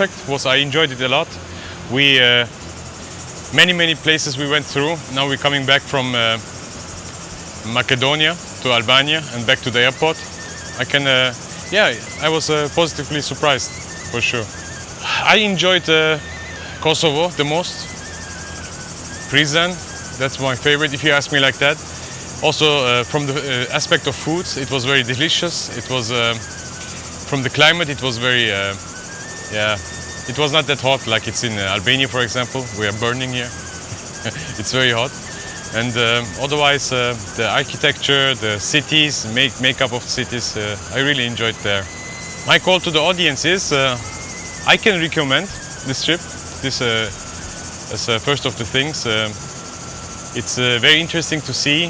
Fact was I enjoyed it a lot. We many places we went through. Now we're coming back from Macedonia to Albania and back to the airport. I was positively surprised for sure. I enjoyed Kosovo the most. Prizren, that's my favorite if you ask me like that. Also from the aspect of foods, it was very delicious. It was from the climate, it was very it was not that hot like it's in Albania, for example. We are burning here. It's very hot. And otherwise, the architecture, the cities, makeup of cities, I really enjoyed there. My call to the audience is, I can recommend this trip. This as first of the things. It's very interesting to see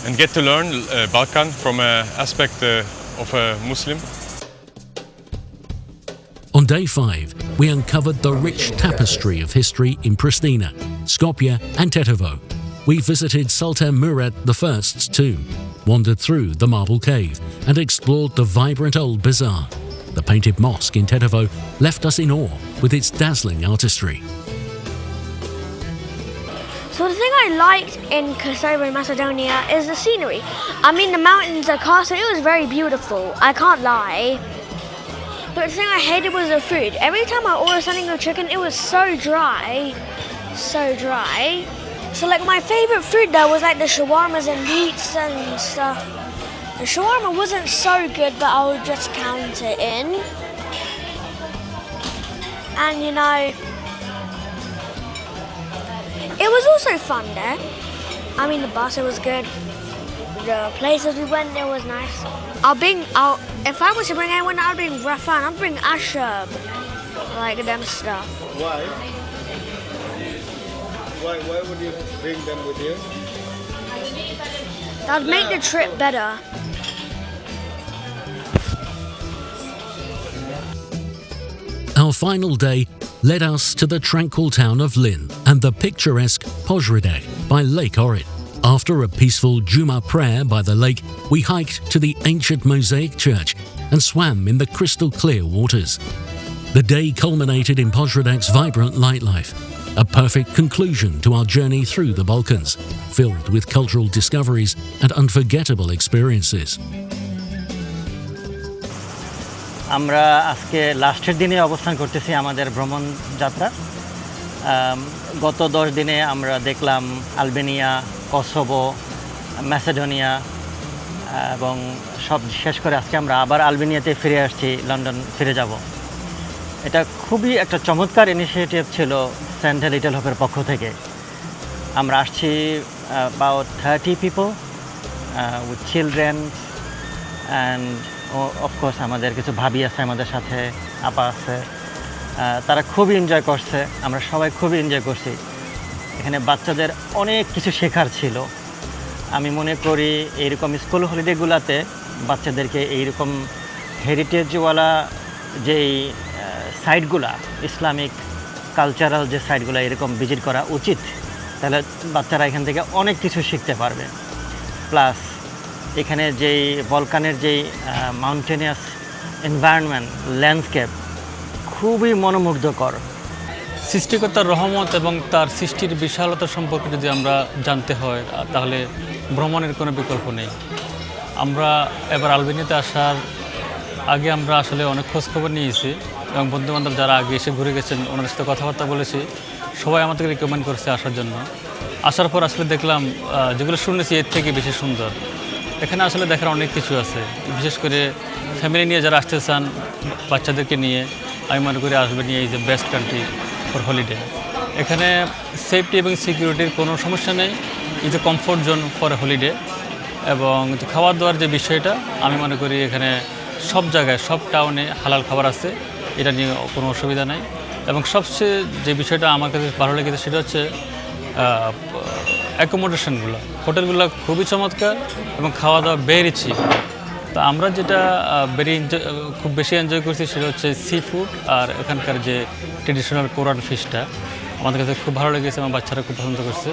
and get to learn Balkan from an aspect of a Muslim. On day 5, we uncovered the rich tapestry of history in Pristina, Skopje and Tetovo. We visited Sultan Murad I's tomb, wandered through the Marble Cave and explored the vibrant old bazaar. The painted mosque in Tetovo left us in awe with its dazzling artistry. So the thing I liked in Kosovo, Macedonia is the scenery. I mean, the mountains, the castle, it was very beautiful, I can't lie. But the thing I hated was the food. Every time I ordered something with chicken, it was so dry. So dry. So like my favorite food there was like the shawarmas and meats and stuff. The shawarma wasn't so good, but I would just count it in. And you know, it was also fun there. I mean, the bus, it was good. The places we went there was nice. If I was to bring anyone, I'd bring Rafan, I'd bring Ashab, like them stuff. Why? Why would you bring them with you? That'd make the trip better. Our final day led us to the tranquil town of Lin and the picturesque Pozredek by Lake Ohrid. After a peaceful Juma prayer by the lake, we hiked to the ancient mosaic church and swam in the crystal clear waters. The day culminated in Pozredek's vibrant nightlife, a perfect conclusion to our journey through the Balkans, filled with cultural discoveries and unforgettable experiences. আমরা আজকে লাস্টের দিনে অবস্থান করতেছি আমাদের ভ্রমণ যাত্রা। গত 10 দিনে আমরা দেখলাম আলবেনিয়া, কসোভো, ম্যাসেডোনিয়া এবং সব শেষ করে আজকে আমরা আবার আলবেনিয়াতে ফিরে আসছি, লন্ডন ফিরে যাব। এটা খুবই একটা চমৎকার ইনিশিয়েটিভ ছিল সেন্ট লিটল হোপের পক্ষ থেকে। আমরা আসছি about 30 people with children and of course আমাদের কিছু ভাবি আছে আমাদের সাথে, আপা আছে। তারা খুবই এনজয় করছে, আমরা সবাই খুবই এনজয় করছি। এখানে বাচ্চাদের অনেক কিছু শেখার ছিল। আমি মনে করি এইরকম স্কুল হলিডেগুলোতে বাচ্চাদেরকে এইরকম হেরিটেজওয়ালা যেই সাইটগুলা, ইসলামিক কালচারাল যে সাইটগুলো এরকম ভিজিট করা উচিত। তাহলে বাচ্চারা এখান থেকে অনেক কিছু শিখতে পারবে। প্লাস এখানে যেই ভলকানের যেই মাউন্টেনিয়াস এনভায়রনমেন্ট, ল্যান্ডস্কেপ খুবই মনোমুগ্ধকর। সৃষ্টিকর্তার রহমত এবং তার সৃষ্টির বিশালতা সম্পর্কে যদি আমরা জানতে হয় তাহলে ভ্রমণের কোনো বিকল্প নেই। আমরা এবার আলবেনিয়াতে আসার আগে আমরা আসলে অনেক খোঁজখবর নিয়েছি এবং বন্ধুবান্ধব যারা আগে এসে ঘুরে গেছেন ওনাদের সাথে কথাবার্তা বলেছি, সবাই আমাদেরকে রিকমেন্ড করেছে আসার জন্য। আসার পর আসলে দেখলাম যেগুলো শুনেছি এর থেকে বেশি সুন্দর। এখানে আসলে দেখার অনেক কিছু আছে, বিশেষ করে ফ্যামিলি নিয়ে যারা আসতে চান, বাচ্চাদেরকে নিয়ে আমি মনে করি Albania is the best country for holiday. এখানে সেফটি এবং সিকিউরিটির কোনো সমস্যা নেই, is a comfort zone for holiday. এবং খাওয়া দাওয়ার যে বিষয়টা আমি মনে করি এখানে সব জায়গায়, সব টাউনে হালাল খাবার আছে, এটা নিয়ে কোনো অসুবিধা নেই। এবং সবচেয়ে যে বিষয়টা আমার কাছে ভালো লেগেছে সেটা হচ্ছে অ্যাকোমোডেশনগুলো, হোটেলগুলো খুবই চমৎকার এবং খাওয়া দাওয়া ভেরি চিপ। তো আমরা যেটা খুব বেশি এনজয় করছি সেটা হচ্ছে সি ফুড আর এখানকার যে ট্রেডিশনাল কোরান ফিশটা আমাদের কাছে খুব ভালো লেগেছে এবং বাচ্চারা খুব পছন্দ করছে।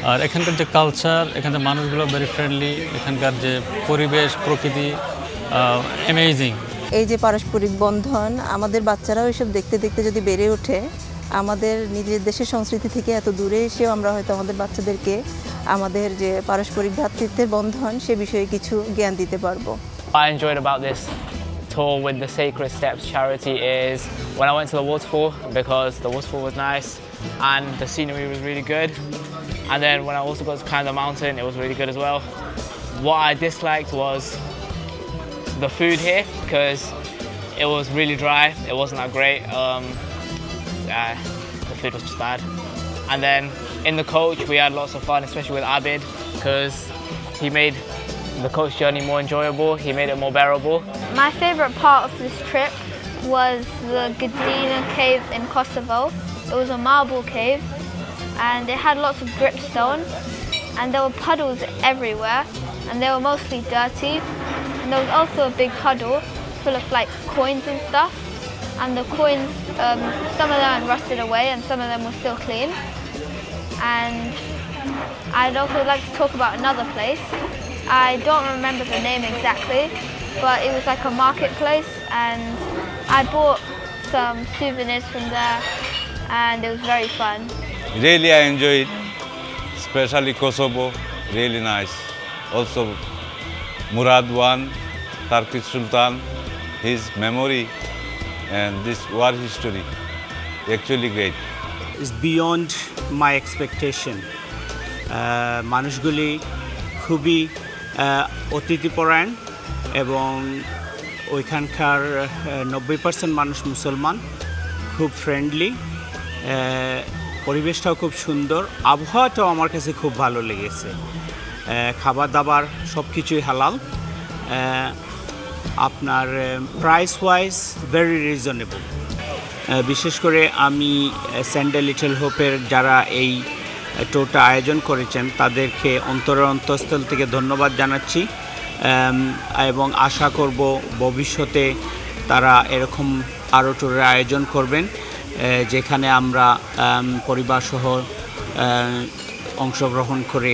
আর এখানকার যে কালচার, এখানকার মানুষগুলো ভেরি ফ্রেন্ডলি, এখানকার যে পরিবেশ, প্রকৃতি অ্যামেজিং। এই যে পারস্পরিক বন্ধন, আমাদের বাচ্চারাও এসব দেখতে দেখতে যদি বেড়ে ওঠে, আমাদের নিজের দেশের সংস্কৃতি থেকে এত দূরে এসেও আমরা হয়তো আমাদের বাচ্চাদেরকে আমাদের যে পারস্পরিক ভ্রাতৃত্বের বন্ধন সে বিষয়ে কিছু জ্ঞান দিতে পারবো। What I enjoyed about this tour with the Sacred Steps charity is when I went to the waterfall, because the waterfall was nice and the scenery was really good. And then when I also got to climb the mountain, it was really good as well. What I disliked was the food here, because it was really dry, it wasn't that great. The food was just bad. And then in the coach we had lots of fun, especially with Abid, because he made the coach journey more enjoyable, he made it more bearable. My favourite part of this trip was the Gdina cave in Kosovo. It was a marble cave and it had lots of dripstone, and there were puddles everywhere and they were mostly dirty, and there was also a big puddle full of like coins and stuff, and the coins, some of them had rusted away and some of them were still clean. And I'd also like to talk about another place. I don't remember the name exactly, but it was like a marketplace and I bought some souvenirs from there and it was very fun. Really I enjoy it, especially Kosovo, really nice. Also Murad I, Turkish Sultan, his memory and this war history, actually great. It's beyond my expectation. মানুষগুলি খুবই অতিথিপরায়ণ এবং ওইখানকার 90% মানুষ মুসলমান, খুব friendly, পরিবেশটাও খুব সুন্দর, আবহাওয়াটাও আমার কাছে খুব ভালো লেগেছে, খাবার দাবার সব কিছুই হালাল, আপনার প্রাইস ওয়াইজ ভেরি রিজনেবল। বিশেষ করে আমি স্যান্ডেল লিটল হোপের যারা এই ট্যুরটা আয়োজন করেছেন তাদেরকে অন্তরের অন্তঃস্থল থেকে ধন্যবাদ জানাচ্ছি এবং আশা করব ভবিষ্যতে তারা এরকম আরও ট্যুরের আয়োজন করবেন যেখানে আমরা পরিবারসহ অংশগ্রহণ করে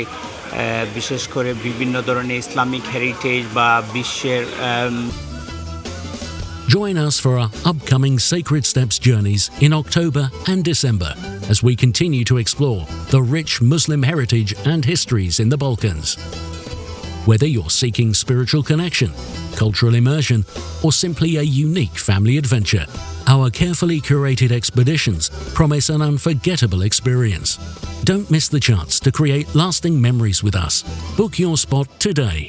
বিশেষ করে বিভিন্ন ধরনের ইসলামিক হেরিটেজ বা বিশ্বের Join us for our upcoming Sacred Steps journeys in October and December as we continue to explore the rich Muslim heritage and histories in the Balkans. Whether you're seeking spiritual connection, cultural immersion, or simply a unique family adventure, our carefully curated expeditions promise an unforgettable experience. Don't miss the chance to create lasting memories with us. Book your spot today.